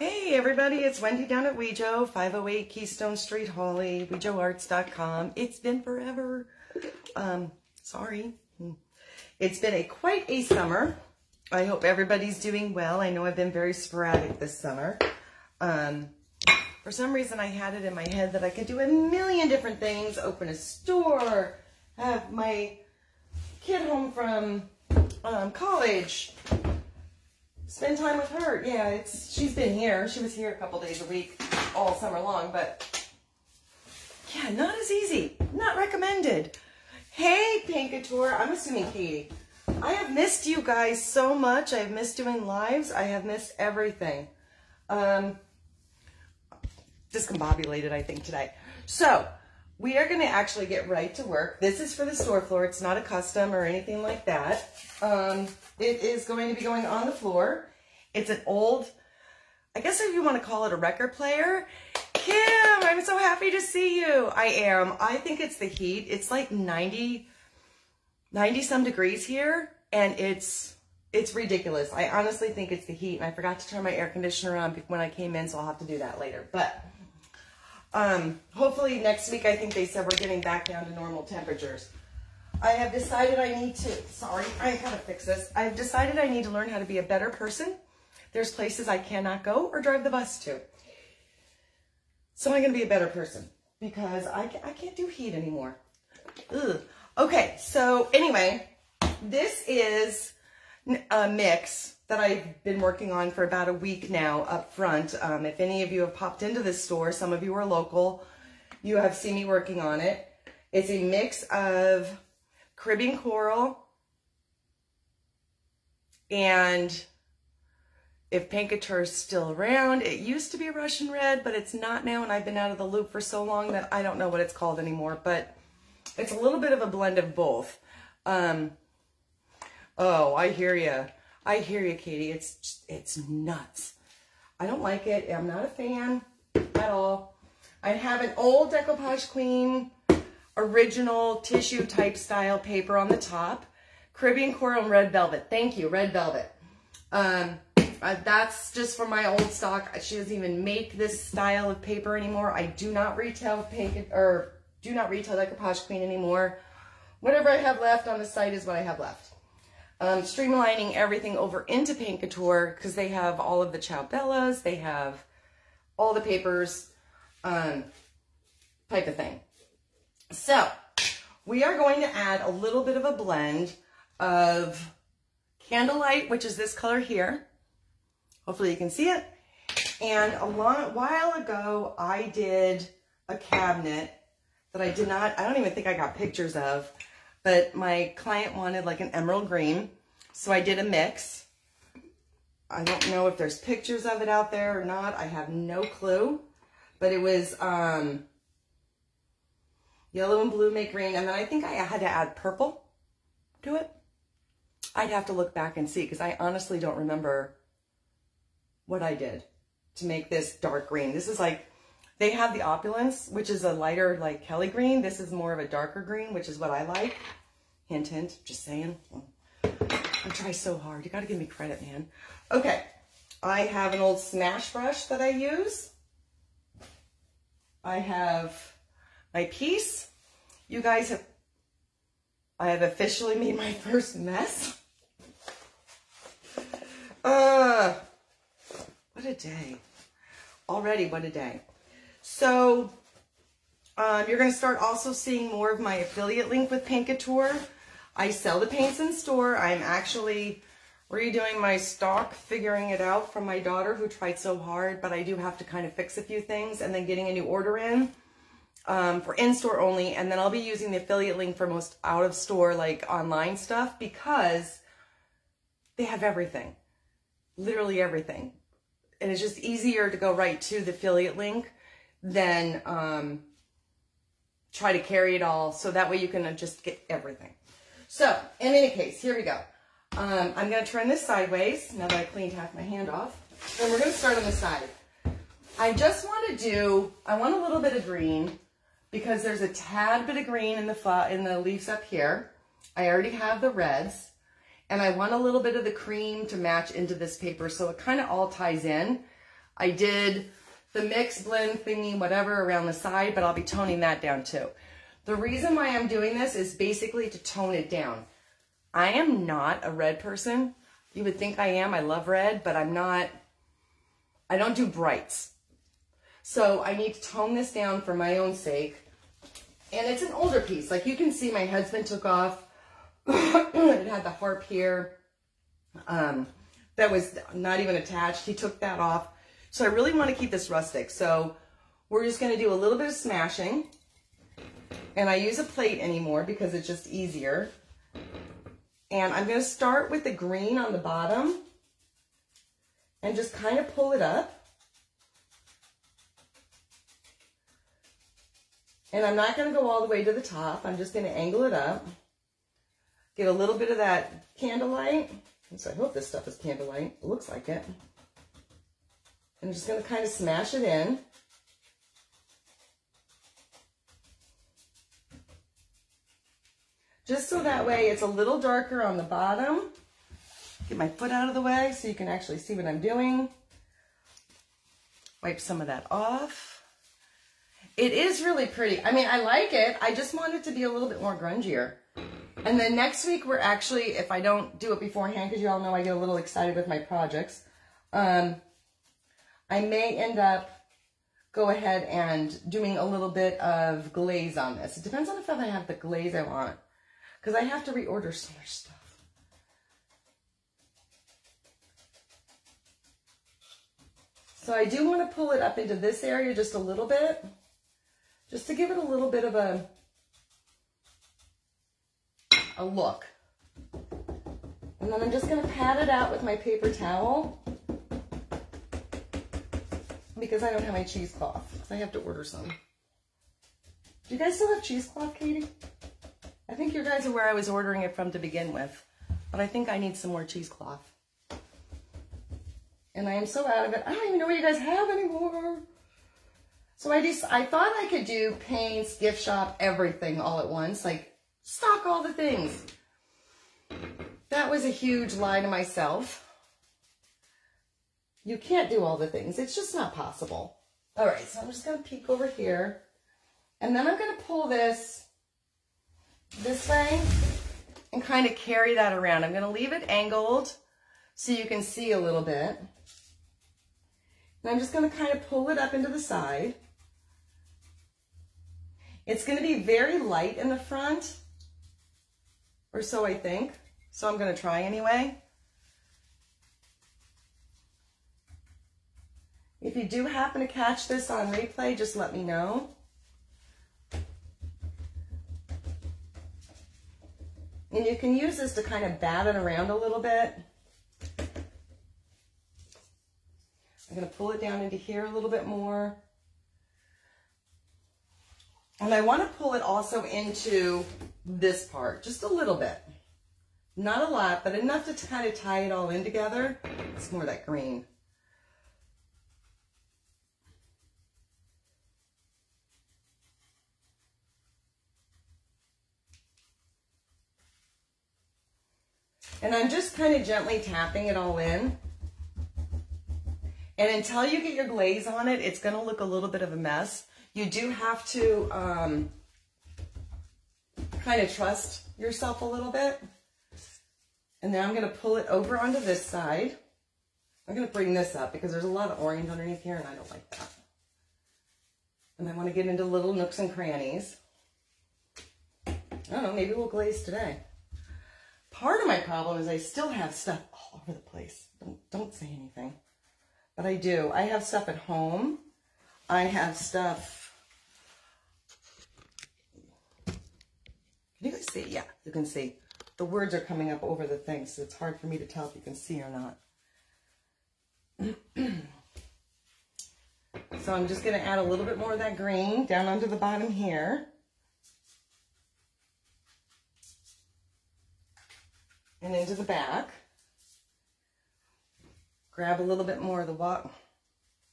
Hey everybody, it's Wendy down at Wejo, 508 Keystone Street, Hawley, wejoarts.com. It's been forever. Sorry. It's been quite a summer. I hope everybody's doing well. I know I've been very sporadic this summer. For some reason I had it in my head that I could do a million different things, open a store, have my kid home from college, spend time with her. Yeah, she's been here. She was here a couple days a week all summer long, but yeah, not as easy. Not recommended. Hey, Couture. I'm assuming Katie. I have missed you guys so much. I've missed doing lives. I have missed everything. Discombobulated, I think, today. So, we are going to actually get right to work. This is for the store floor. It's not a custom or anything like that. It is going to be going on the floor. It's an old, I guess if you want to call it a record player. Kim, I'm so happy to see you. I am. I think it's the heat. It's like 90 some degrees here, and it's ridiculous. I honestly think it's the heat, and I forgot to turn my air conditioner on when I came in, so I'll have to do that later. But hopefully next week, I think they said we're getting back down to normal temperatures. I have decided I need to, sorry, I gotta fix this. I've decided I need to learn how to be a better person. There's places I cannot go or drive the bus to. So I'm gonna be a better person because I can't do heat anymore. Ugh. Okay, so anyway, this is a mix that I've been working on for about a week now up front. If any of you have popped into this store, some of you are local, you have seen me working on it. It's a mix of Caribbean coral and, if Couture is still around, it used to be Russian red, but it's not now, and I've been out of the loop for so long that I don't know what it's called anymore, but it's a little bit of a blend of both. Oh, I hear you. I hear you, Katie. It's nuts. I don't like it. I'm not a fan at all. I have an old Decoupage Queen original tissue type style paper on the top. Caribbean coral and red velvet. Thank you, red velvet. That's just from my old stock. She doesn't even make this style of paper anymore. I do not retail Decoupage Queen anymore. Whatever I have left on the site is what I have left. Streamlining everything over into Couture because they have all of the Ciao Bellas. They have all the papers, type of thing. So we are going to add a little bit of a blend of Candlelight, which is this color here. Hopefully you can see it. And a while ago, I did a cabinet that I don't even think I got pictures of, but my client wanted like an emerald green. So I did a mix. I don't know if there's pictures of it out there or not. I have no clue, but it was yellow and blue make green. And then I think I had to add purple to it. I'd have to look back and see because I honestly don't remember what I did to make this dark green. This is like, they have the Opulence, which is a lighter like Kelly green. This is more of a darker green, which is what I like. Hint, hint, just saying. I try so hard. You got to give me credit, man. Okay, I have an old Smash brush that I use. I have my piece. You guys have, I have officially made my first mess. What a day. Already, what a day. So, you're going to start also seeing more of my affiliate link with Couture. I sell the paints in store. I'm actually redoing my stock, figuring it out from my daughter who tried so hard, but I do have to kind of fix a few things and then getting a new order in for in-store only. And then I'll be using the affiliate link for most out-of-store, like online stuff because they have everything, literally everything. And it's just easier to go right to the affiliate link than try to carry it all. So that way you can just get everything. So in any case, here we go. I'm going to turn this sideways now that I cleaned half my hand off. And we're going to start on the side. I just want to I want a little bit of green because there's a tad bit of green in the leaves up here. I already have the reds. And I want a little bit of the cream to match into this paper so it kind of all ties in. I did the mix blend thingy, whatever, around the side, but I'll be toning that down too. The reason why I'm doing this is basically to tone it down. I am not a red person. You would think I am. I love red, but I'm not. I don't do brights. So I need to tone this down for my own sake. And it's an older piece. Like you can see my husband took off. It had the harp here. That was not even attached. He took that off. So I really want to keep this rustic. So we're just going to do a little bit of smashing. And I use a plate anymore because it's just easier. And I'm going to start with the green on the bottom and just kind of pull it up. And I'm not going to go all the way to the top. I'm just going to angle it up. Get a little bit of that candlelight. So I hope this stuff is candlelight. It looks like it. I'm just going to kind of smash it in. Just so that way it's a little darker on the bottom. Get my foot out of the way so you can actually see what I'm doing. Wipe some of that off. It is really pretty. I mean, I like it. I just want it to be a little bit more grungier. And then next week we're actually, if I don't do it beforehand, because you all know I get a little excited with my projects, I may end up go ahead and doing a little bit of glaze on this. It depends on if I have the glaze I want, because I have to reorder so much stuff. So I do want to pull it up into this area just a little bit, just to give it a little bit of a look. And then I'm just going to pat it out with my paper towel because I don't have my cheesecloth. So I have to order some. Do you guys still have cheesecloth, Katie? I think you guys are where I was ordering it from to begin with, but I think I need some more cheesecloth. And I am so out of it. I don't even know what you guys have anymore. So I thought I could do paints, gift shop, everything all at once, like stock all the things. That was a huge lie to myself. You can't do all the things. It's just not possible. All right, so I'm just going to peek over here. And then I'm going to pull this way and kind of carry that around. I'm going to leave it angled so you can see a little bit. And I'm just going to kind of pull it up into the side. It's going to be very light in the front, or so I think. So I'm going to try anyway. If you do happen to catch this on replay, just let me know. And you can use this to kind of bat it around a little bit. I'm going to pull it down into here a little bit more. And I want to pull it also into this part, just a little bit. Not a lot, but enough to kind of tie it all in together. It's more that green. And I'm just kind of gently tapping it all in. And until you get your glaze on it, it's going to look a little bit of a mess. You do have to kind of trust yourself a little bit. And then I'm going to pull it over onto this side. I'm going to bring this up because there's a lot of orange underneath here and I don't like that. And I want to get into little nooks and crannies. I don't know, maybe we'll glaze today. Part of my problem is I still have stuff all over the place. Don't say anything. But I do. I have stuff at home. I have stuff. Can you guys see? Yeah, you can see. The words are coming up over the thing, so it's hard for me to tell if you can see or not. So I'm just going to add a little bit more of that green down onto the bottom here. And into the back. Grab a little bit more of the water.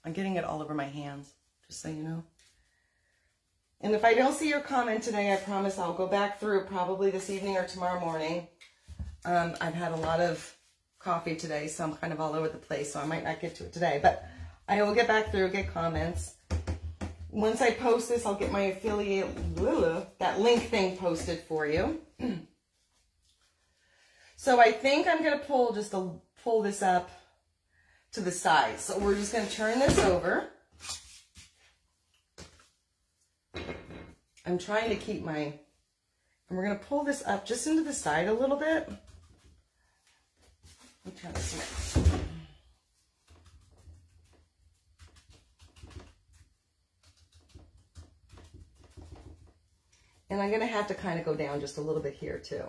I'm getting it all over my hands, just so you know. And if I don't see your comment today, I promise I'll go back through probably this evening or tomorrow morning. I've had a lot of coffee today, so I'm kind of all over the place, so I might not get to it today. But I will get back through, get comments. Once I post this, I'll get my affiliate, that link thing posted for you. So I think I'm going to pull this up to the side. So we're just going to turn this over. I'm trying to keep and we're going to pull this up just into the side a little bit. Let me try this next. And I'm going to have to kind of go down just a little bit here too,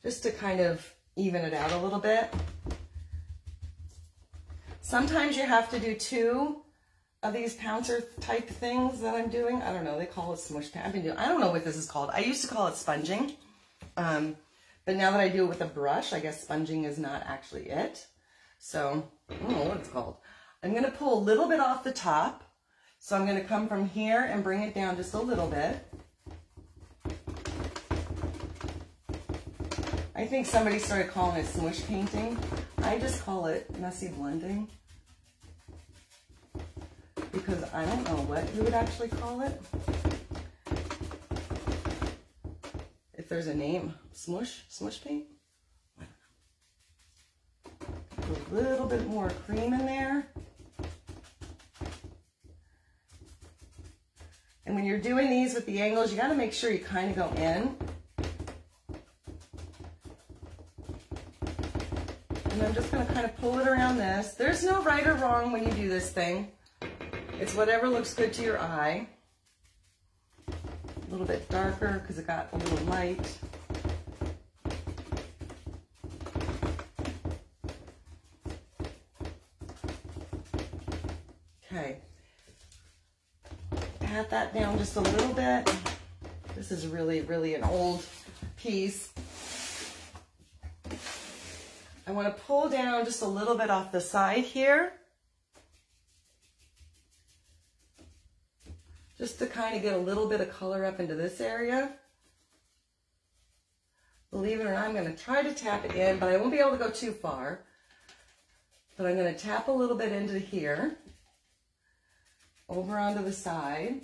just to kind of even it out a little bit. Sometimes you have to do 2 of these pouncer type things that I'm doing. I don't know, they call it smush pan. I don't know what this is called. I used to call it sponging. But now that I do it with a brush, I guess sponging is not actually it. So, I don't know what it's called. I'm going to pull a little bit off the top. So I'm going to come from here and bring it down just a little bit. I think somebody started calling it smush painting. I just call it messy blending. Because I don't know what you would actually call it. If there's a name, smush paint? I don't know. Put a little bit more cream in there. And when you're doing these with the angles, you got to make sure you kind of go in. And I'm just going to kind of pull it around this. There's no right or wrong when you do this thing. It's whatever looks good to your eye. A little bit darker because it got a little light. Okay. Pat that down just a little bit. This is really, really an old piece. I want to pull down just a little bit off the side here. Just to kind of get a little bit of color up into this area. Believe it or not, I'm going to try to tap it in, but I won't be able to go too far. But I'm going to tap a little bit into here. Over onto the side.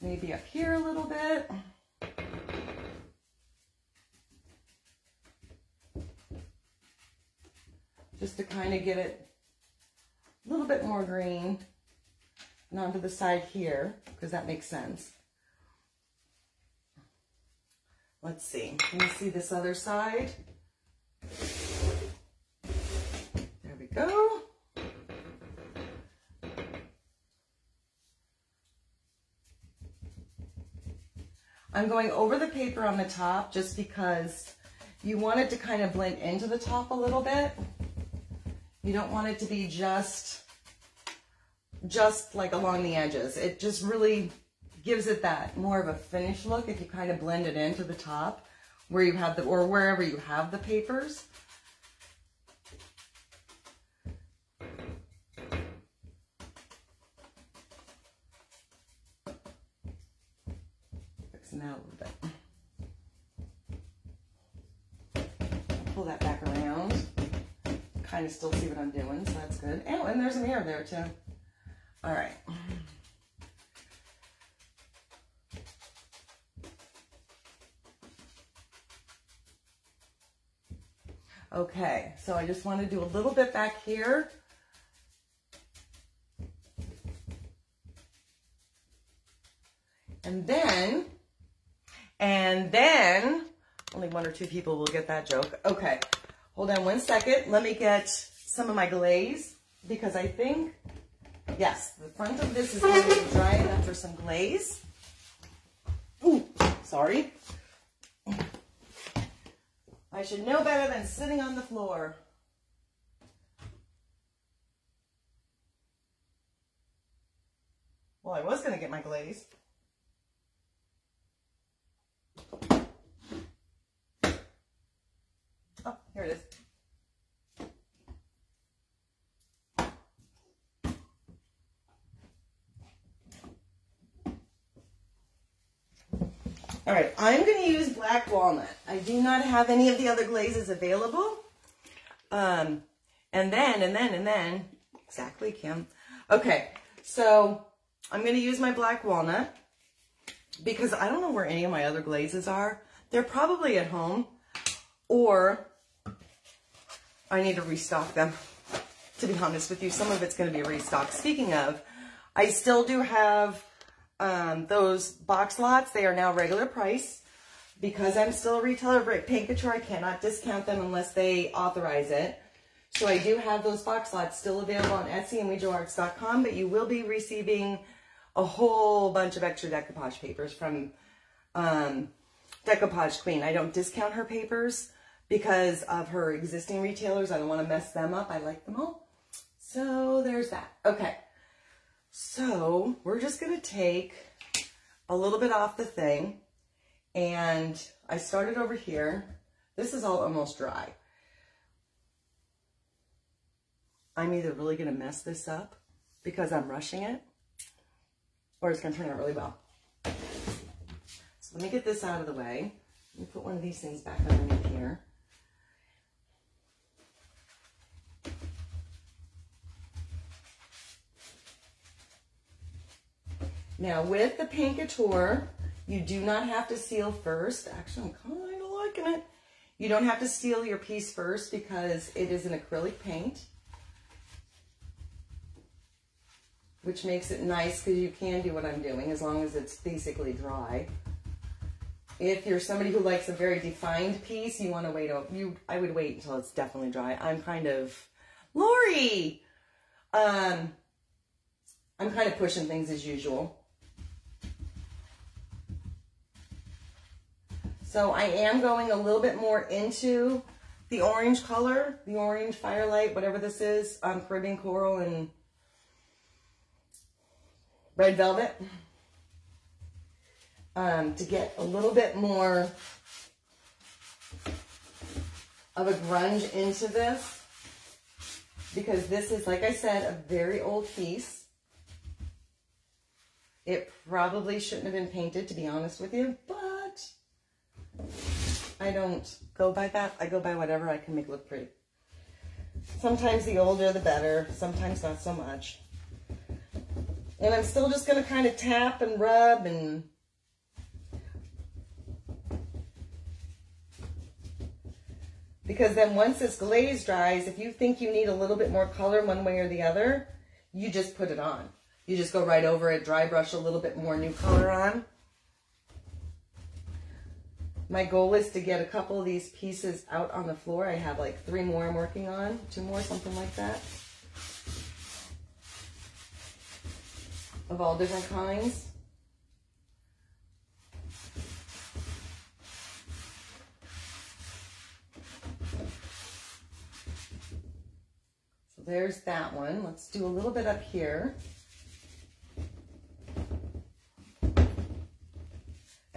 Maybe up here a little bit. Just to kind of get it a little bit more green and onto the side here, because that makes sense. Let's see. Can you see this other side? There we go. I'm going over the paper on the top just because you want it to kind of blend into the top a little bit. You don't want it to be just like along the edges. It just really gives it that more of a finished look if you kind of blend it into the top where you have or wherever you have the papers. Fixing that a little bit. Pull that back around. Kind of still see what I'm doing, so that's good. Oh, and there's a mirror there too. All right. Okay, so I just want to do a little bit back here. And then, only 1 or 2 people will get that joke. Okay. Hold on 1 second. Let me get some of my glaze because I think, yes, the front of this is going to be dry enough for some glaze. Ooh, sorry. I should know better than sitting on the floor. Well, I was going to get my glaze. Oh, here it is. All right, I'm going to use Black Walnut. I do not have any of the other glazes available. And And then, exactly, Kim. Okay, so I'm going to use my black walnut because I don't know where any of my other glazes are. They're probably at home, or I need to restock them. To be honest with you, some of it's going to be restocked. Speaking of, I still do have those box lots. They are now regular price. Because I'm still a retailer of Paint Couture, I cannot discount them unless they authorize it. So I do have those box lots still available on Etsy and WeJoArts.com, but you will be receiving a whole bunch of extra decoupage papers from Decoupage Queen. I don't discount her papers because of her existing retailers. I don't want to mess them up. I like them all. So there's that. Okay. So we're just going to take a little bit off the thing. And I started over here. This is all almost dry. I'm either really going to mess this up because I'm rushing it, or it's going to turn out really well. So let me get this out of the way. Let me put one of these things back underneath here. Now with the Paint Couture, you do not have to seal first. Actually, I'm kind of liking it. You don't have to seal your piece first because it is an acrylic paint, which makes it nice because you can do what I'm doing as long as it's basically dry. If you're somebody who likes a very defined piece, you want to wait. I would wait until it's definitely dry. I'm kind of, Lori! I'm kind of pushing things as usual. So I am going a little bit more into the orange color, the orange firelight, whatever this is, Caribbean coral and red velvet, to get a little bit more of a grunge into this, because this is, like I said, a very old piece. It probably shouldn't have been painted, to be honest with you, but I don't go by that. I go by whatever I can make look pretty. Sometimes the older the better, sometimes not so much. And I'm still just going to kind of tap and rub and because then once this glaze dries, if you think you need a little bit more color one way or the other, you just put it on. You just go right over it, dry brush a little bit more new color on. My goal is to get a couple of these pieces out on the floor. I have like 3 more I'm working on, 2 more, something like that, of all different kinds. So there's that one. Let's do a little bit up here.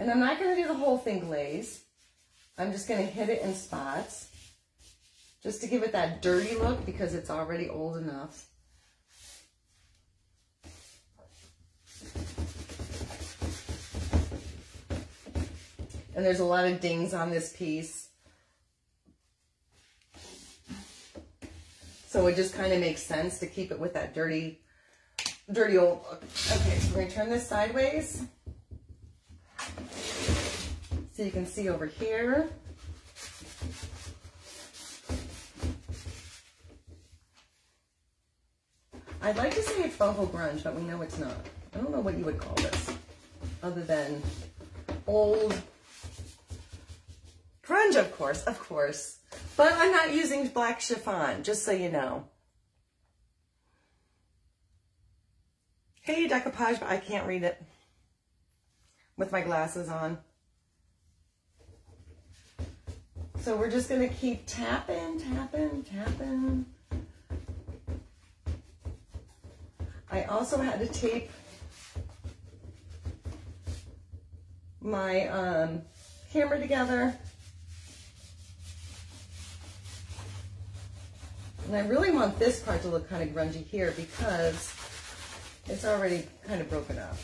And I'm not going to do the whole thing glaze. I'm just going to hit it in spots just to give it that dirty look because it's already old enough. And there's a lot of dings on this piece. So it just kind of makes sense to keep it with that dirty old look. Okay, so we're going to turn this sideways. So you can see over here. I'd like to say it's boho grunge, but we know it's not. I don't know what you would call this other than old grunge, of course. But I'm not using black chiffon, just so you know. Hey, Decoupage, but I can't read it with my glasses on. So we're just going to keep tapping. I also had to tape my camera together. And I really want this part to look kind of grungy here because it's already kind of broken up.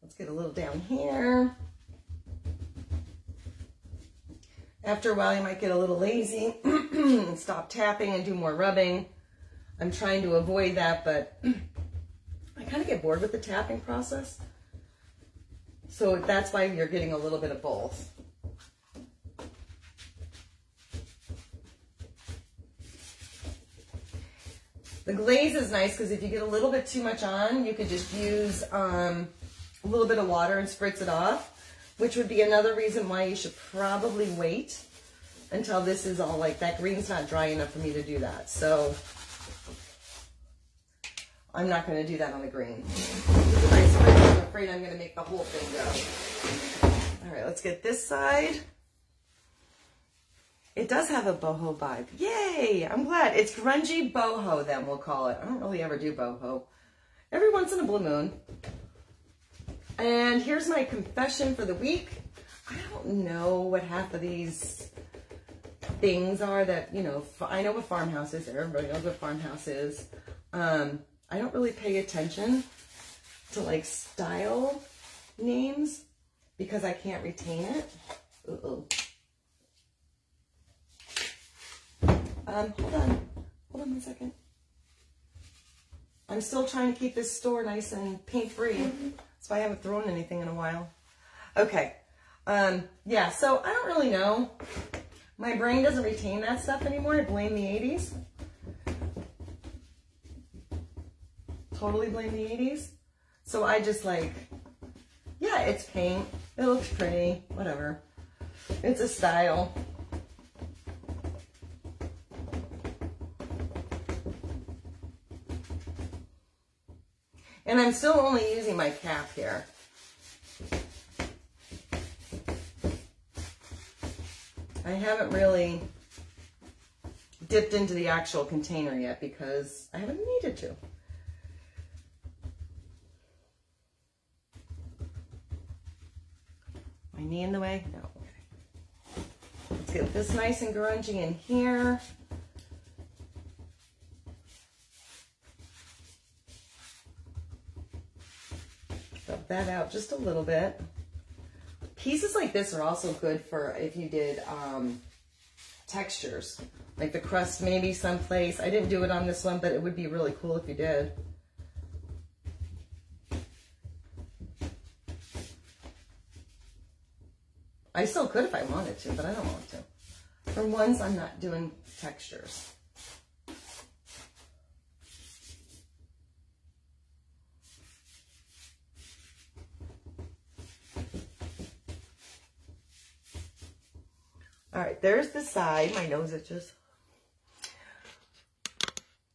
Let's get a little down here. After a while, you might get a little lazy and stop tapping and do more rubbing. I'm trying to avoid that, but I kind of get bored with the tapping process. So that's why you're getting a little bit of both. The glaze is nice because if you get a little bit too much on, you could just use a little bit of water and spritz it off, which would be another reason why you should probably wait until this is all like, that green's not dry enough for me to do that. So I'm not going to do that on the green. If I spritz, I'm afraid I'm going to make the whole thing go. All right, let's get this side. It does have a boho vibe. Yay! I'm glad. It's grungy boho, then we'll call it. I don't really ever do boho. Every once in a blue moon. And here's my confession for the week. I don't know what half of these things are that, you know, I know what farmhouse is. Everybody knows what farmhouse is. I don't really pay attention to like style names because I can't retain it. Uh-oh. Hold on 1 second. I'm still trying to keep this store nice and paint-free. That's why I haven't thrown anything in a while. Okay. Yeah, so I don't really know. My brain doesn't retain that stuff anymore. I blame the 80s. Totally blame the 80s. So I just like, yeah, it's paint. It looks pretty. Whatever. It's a style. And I'm still only using my cap here. I haven't really dipped into the actual container yet because I haven't needed to. My knee in the way? No. Okay. Let's get this nice and grungy in here. Rub that out just a little bit. Pieces like this are also good for if you did textures, like the crust maybe someplace. I didn't do it on this one, but it would be really cool if you did. I still could if I wanted to, but I don't want to. For ones, I'm not doing textures. All right, there's the side. My nose itches.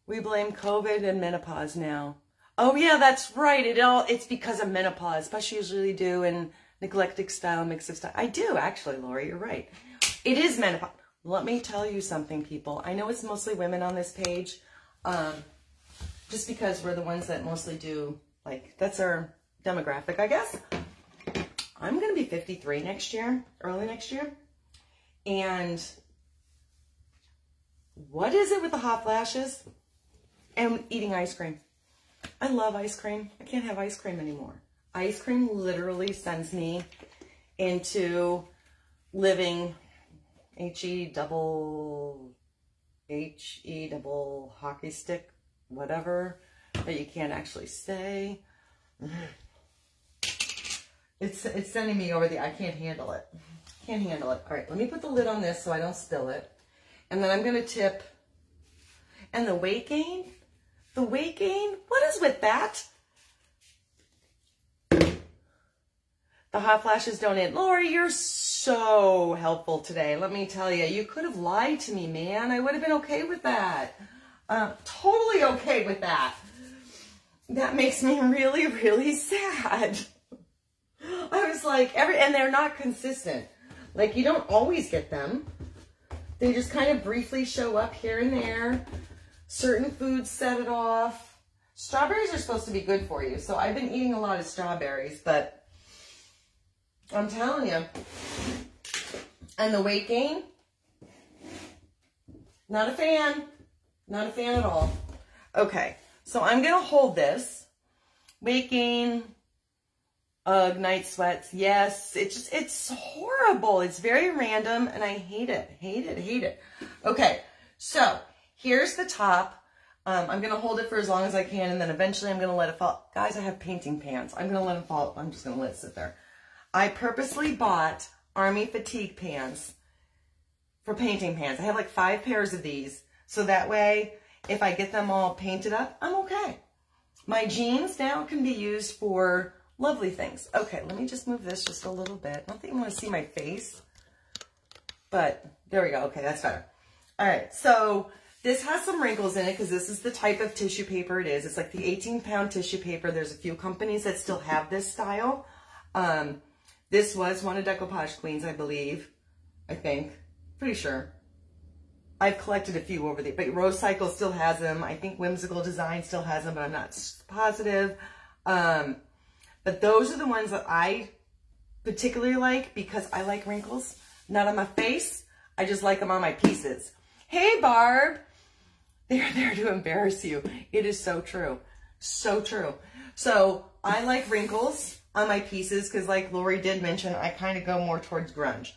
We blame COVID and menopause now. Oh yeah, that's right. It's because of menopause, especially usually do in neglected style, mix of style. I do actually, Lori, you're right. It is menopause. Let me tell you something, people. I know it's mostly women on this page, just because we're the ones that mostly do, like, that's our demographic, I guess. I'm going to be 53 next year, early next year. And what is it with the hot flashes and eating ice cream? I love ice cream. I can't have ice cream anymore. Ice cream literally sends me into living H-E double hockey stick, whatever, that you can't actually say. It's sending me over I can't handle it. Can't handle it. All right, let me put the lid on this so I don't spill it. And then I'm going to tip. And the weight gain? The weight gain? What is with that? The hot flashes don't end. Lori, you're so helpful today. Let me tell you, you could have lied to me, man. I would have been okay with that. Totally okay with that. That makes me really, really sad. I was like, and they're not consistent. Like, you don't always get them. They just kind of briefly show up here and there. Certain foods set it off. Strawberries are supposed to be good for you. So I've been eating a lot of strawberries, but I'm telling you. And the weight gain, not a fan. Not a fan at all. Okay, so I'm going to hold this. Weight gain, Ugh, night sweats. Yes, it's horrible. It's very random and I hate it, hate it, hate it. Okay, so here's the top. I'm going to hold it for as long as I can and then eventually I'm going to let it fall. Guys, I have painting pants. I'm going to let them fall. I'm just going to let it sit there. I purposely bought army fatigue pants for painting pants. I have like 5 pairs of these. So that way, if I get them all painted up, I'm okay. My jeans now can be used for lovely things. Okay, let me just move this just a little bit. I don't think you want to see my face, but there we go. Okay, that's better. All right, so this has some wrinkles in it because this is the type of tissue paper it is. It's like the 18-pound tissue paper. There's a few companies that still have this style. This was one of Decoupage Queen's, I believe. I think. Pretty sure. I've collected a few over there, but Rose Cycle still has them. I think Whimsical Design still has them, but I'm not positive. But those are the ones that I particularly like because I like wrinkles. Not on my face. I just like them on my pieces. Hey, Barb. They're there to embarrass you. It is so true. So true. So I like wrinkles on my pieces because like Lori did mention, I kind of go more towards grunge.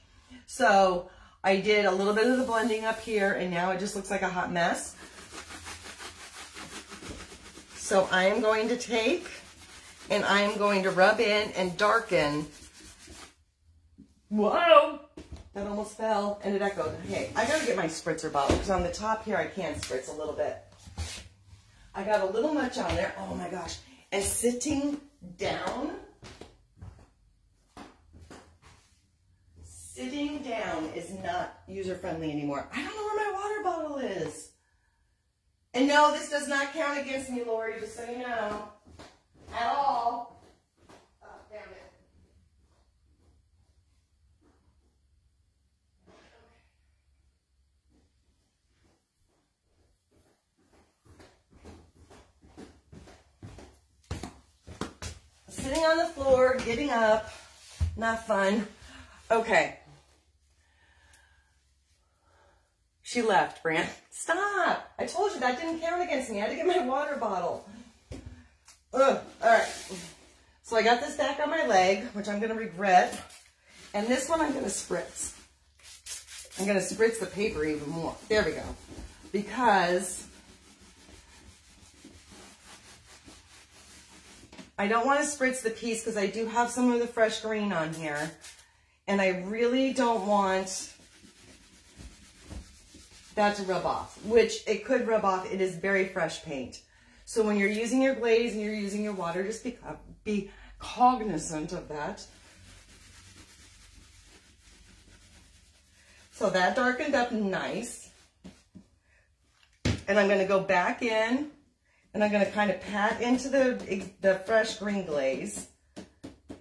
So I did a little bit of the blending up here and now it just looks like a hot mess. So I am going to take and I am going to rub in and darken. Whoa! That almost fell and it echoed. Hey, I gotta get my spritzer bottle because on the top here I can spritz a little bit. I got a little much on there. Oh my gosh. And sitting down is not user-friendly anymore. I don't know where my water bottle is. And no, this does not count against me, Lori, just so you know. At all. Oh, damn it. Sitting on the floor, getting up. Not fun. Okay. She left, Brant. Stop! I told you that didn't count against me. I had to get my water bottle. Ugh. All right. So I got this back on my leg, which I'm going to regret. And this one I'm going to spritz. I'm going to spritz the paper even more. There we go. Because I don't want to spritz the piece because I do have some of the fresh green on here. And I really don't want that to rub off, which it could rub off. It is very fresh paint. So when you're using your glaze and you're using your water, just be cognizant of that. So that darkened up nice. And I'm going to go back in and I'm going to kind of pat into the fresh green glaze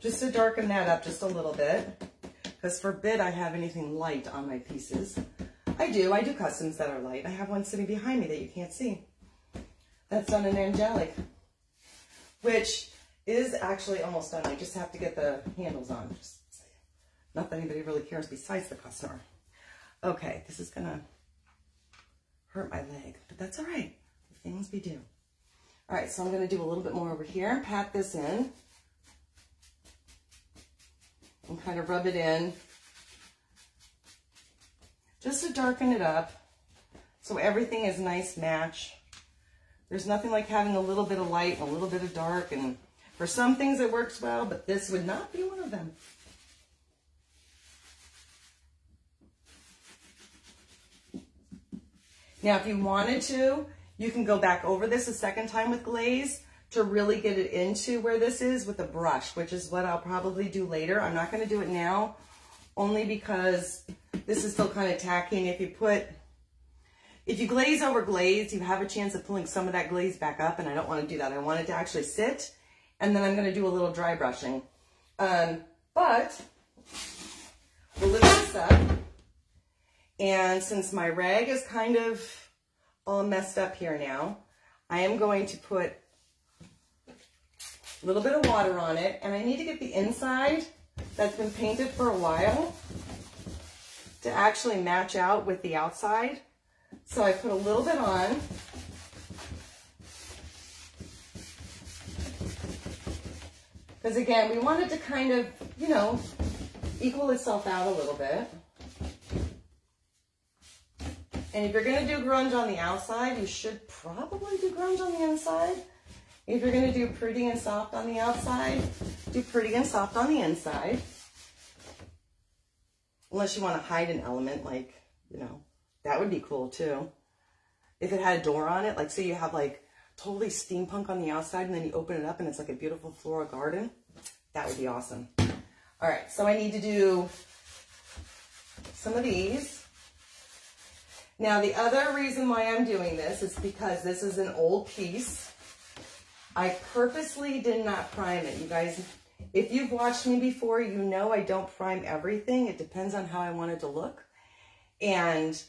just to darken that up just a little bit. Because forbid I have anything light on my pieces. I do customs that are light. I have one sitting behind me that you can't see. That's done in angelic, which is actually almost done. I just have to get the handles on. Not that anybody really cares besides the customer. Okay, this is gonna hurt my leg, but that's all right. The things we do. All right, so I'm gonna do a little bit more over here and pat this in. And kind of rub it in. Just to darken it up so everything is nice match. There's nothing like having a little bit of light and a little bit of dark, and for some things it works well, but this would not be one of them. Now if you wanted to, you can go back over this a second time with glaze to really get it into where this is with a brush, which is what I'll probably do later. I'm not going to do it now, only because this is still kind of tacky. And if you glaze over glaze, you have a chance of pulling some of that glaze back up, and I don't want to do that. I want it to actually sit, and then I'm going to do a little dry brushing. But we'll lift this up, and since my rag is kind of all messed up here now, I am going to put a little bit of water on it, and I need to get the inside that's been painted for a while to actually match out with the outside. So I put a little bit on. Because again, we want it to kind of, you know, equal itself out a little bit. And if you're going to do grunge on the outside, you should probably do grunge on the inside. If you're going to do pretty and soft on the outside, do pretty and soft on the inside. Unless you want to hide an element, like, you know, that would be cool too. If it had a door on it, like say you have like totally steampunk on the outside and then you open it up and it's like a beautiful floral garden, that would be awesome. All right, so I need to do some of these. Now, the other reason why I'm doing this is because this is an old piece. I purposely did not prime it. You guys, if you've watched me before, you know I don't prime everything. It depends on how I want it to look. And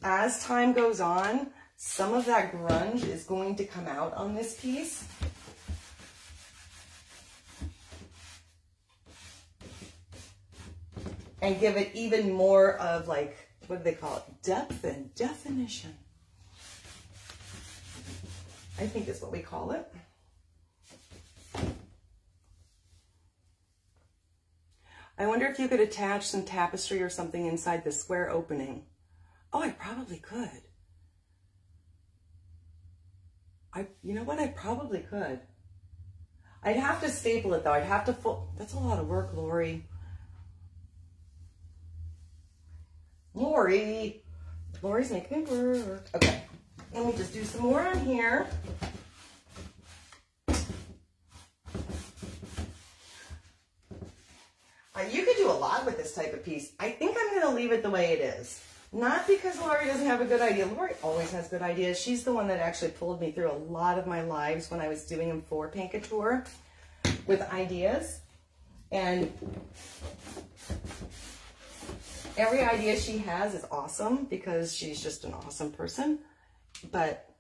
as time goes on, some of that grunge is going to come out on this piece. And give it even more of like, what do they call it? Depth and definition. I think is what we call it. I wonder if you could attach some tapestry or something inside the square opening. Oh, I probably could. You know what? I probably could. I'd have to staple it though. I'd have to that's a lot of work, Lori's making me work. Okay, let me just do some more on here. You could do a lot with this type of piece. I think I'm going to leave it the way it is. Not because Lori doesn't have a good idea. Lori always has good ideas. She's the one that actually pulled me through a lot of my lives when I was doing them for Paint Couture with ideas. And every idea she has is awesome because she's just an awesome person. But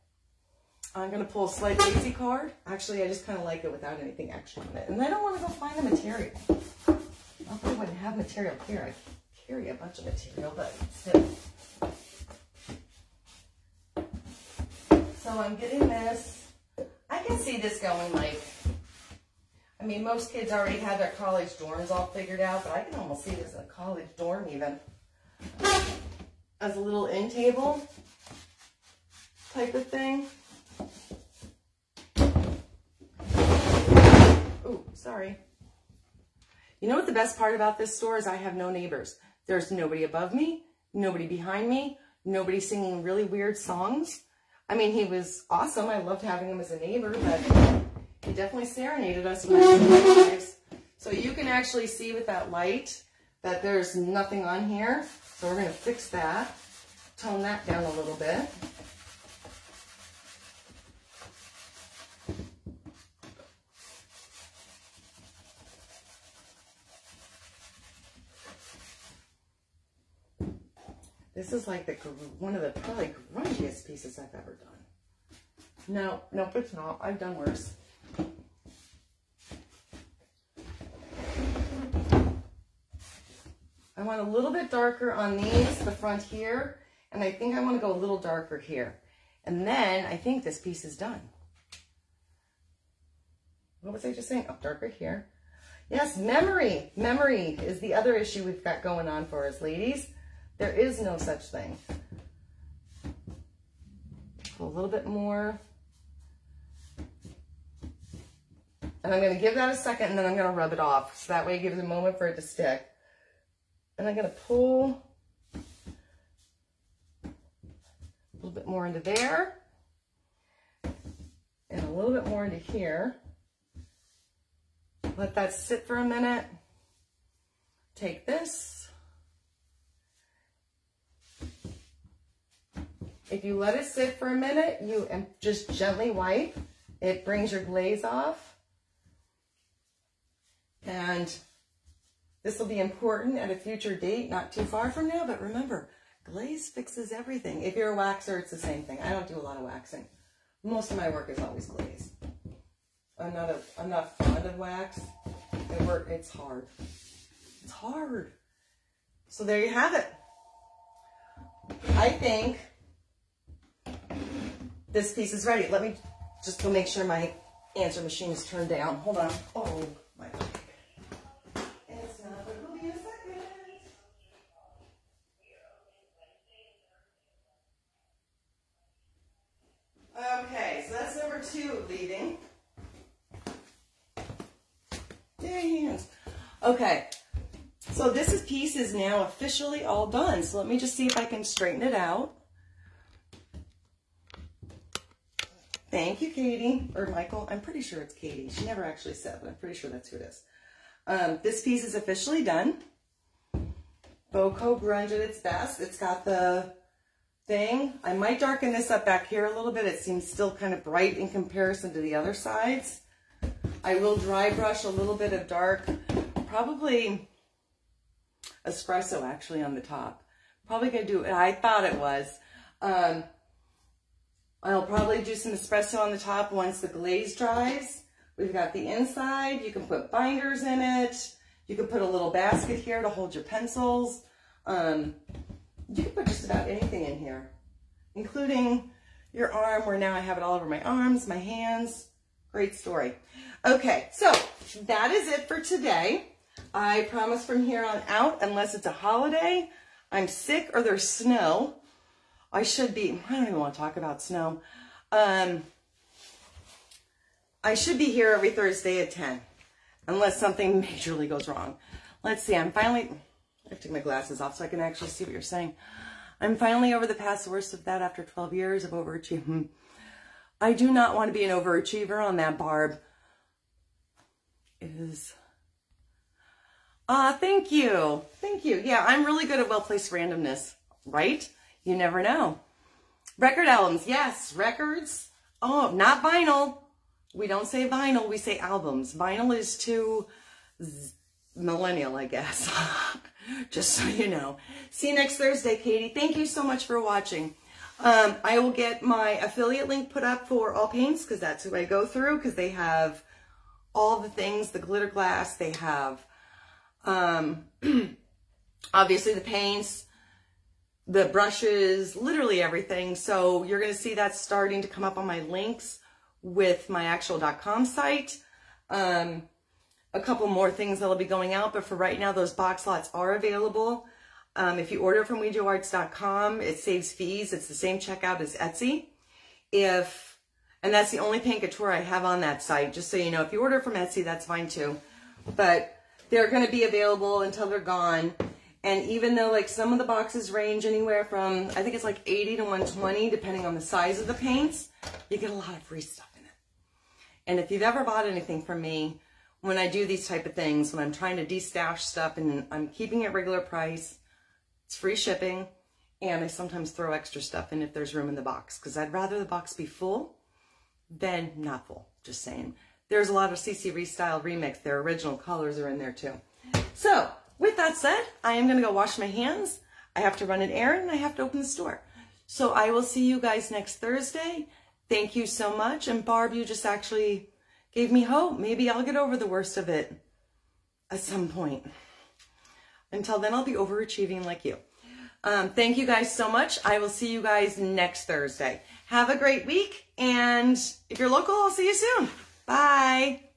I'm going to pull a slight lazy card. Actually, I just kind of like it without anything extra on it. And I don't want to go find the material. I probably wouldn't have material here. I carry a bunch of material, but still. So I'm getting this. I can see this going like, I mean, most kids already have their college dorms all figured out, but I can almost see this in a college dorm even. As a little end table type of thing. Ooh, sorry. You know what the best part about this store is? I have no neighbors. There's nobody above me, nobody behind me, nobody singing really weird songs. I mean, he was awesome. I loved having him as a neighbor, but he definitely serenaded us in our lives. So you can actually see with that light that there's nothing on here. So we're going to fix that, tone that down a little bit. This is like one of the probably grungiest pieces I've ever done. No, nope, it's not. I've done worse. I want a little bit darker on these, the front here, and I think I want to go a little darker here. And then I think this piece is done. What was I just saying? Oh, darker here. Yes, memory. Memory is the other issue we've got going on for us, ladies. There is no such thing. A little bit more. And I'm going to give that a second and then I'm going to rub it off. So that way it gives a moment for it to stick. And I'm going to pull a little bit more into there. And a little bit more into here. Let that sit for a minute. Take this. If you let it sit for a minute, you just gently wipe. It brings your glaze off. And this will be important at a future date, not too far from now, but remember, glaze fixes everything. If you're a waxer, it's the same thing. I don't do a lot of waxing. Most of my work is always glaze. I'm not fond of wax. It's hard. It's hard. So there you have it. I think this piece is ready. Let me just go make sure my answer machine is turned down. Hold on. Oh my God. 2 leaving. Yay, hands. Okay, so this piece is now officially all done. So let me just see if I can straighten it out. Thank you, Katie, or Michael. I'm pretty sure it's Katie. She never actually said, but I'm pretty sure that's who it is. This piece is officially done. Boho grunge at its best. It's got the thing. I might darken this up back here a little bit. It seems still kind of bright in comparison to the other sides. I will dry brush a little bit of dark, probably espresso actually on the top. Probably gonna do it. I thought it was. I'll probably do some espresso on the top once the glaze dries. We've got the inside. You can put binders in it. You can put a little basket here to hold your pencils. You can put just about anything in here, including your arm, where now I have it all over my arms, my hands. Great story. Okay, so that is it for today. I promise from here on out, unless it's a holiday, I'm sick or there's snow, I don't even want to talk about snow. I should be here every Thursday at 10, unless something majorly goes wrong. Let's see, I have to take my glasses off so I can actually see what you're saying. I'm finally over the past worst of that after 12 years of overachieving. I do not want to be an overachiever on that, Barb. Thank you. Thank you. Yeah, I'm really good at well-placed randomness, right? You never know. Record albums, yes, records. Oh, not vinyl. We don't say vinyl, we say albums. Vinyl is too millennial, I guess. Just so you know. See you next Thursday, Katie. Thank you so much for watching. I will get my affiliate link put up for All Paints, because that's who I go through, because they have all the things, the glitter glass, they have obviously the paints, the brushes, literally everything. So you're going to see that starting to come up on my links with my actual .com site. A couple more things that'll be going out, but for right now, those box lots are available. If you order from WeJoArts.com, it saves fees. It's the same checkout as Etsy. And that's the only paint couture I have on that site, just so you know. If you order from Etsy, that's fine too. But they're going to be available until they're gone. And even though like some of the boxes range anywhere from, I think it's like 80 to 120, depending on the size of the paints, you get a lot of free stuff in it. And if you've ever bought anything from me, when I do these type of things, when I'm trying to de-stash stuff and I'm keeping it regular price, it's free shipping, and I sometimes throw extra stuff in if there's room in the box, because I'd rather the box be full than not full, just saying. There's a lot of CC Restyle Remix. Their original colors are in there too. So, with that said, I am going to go wash my hands. I have to run an errand, and I have to open the store. So I will see you guys next Thursday. Thank you so much. And Barb, you just actually gave me hope. Maybe I'll get over the worst of it at some point. Until then, I'll be overachieving like you. Thank you guys so much. I will see you guys next Thursday. Have a great week. And if you're local, I'll see you soon. Bye.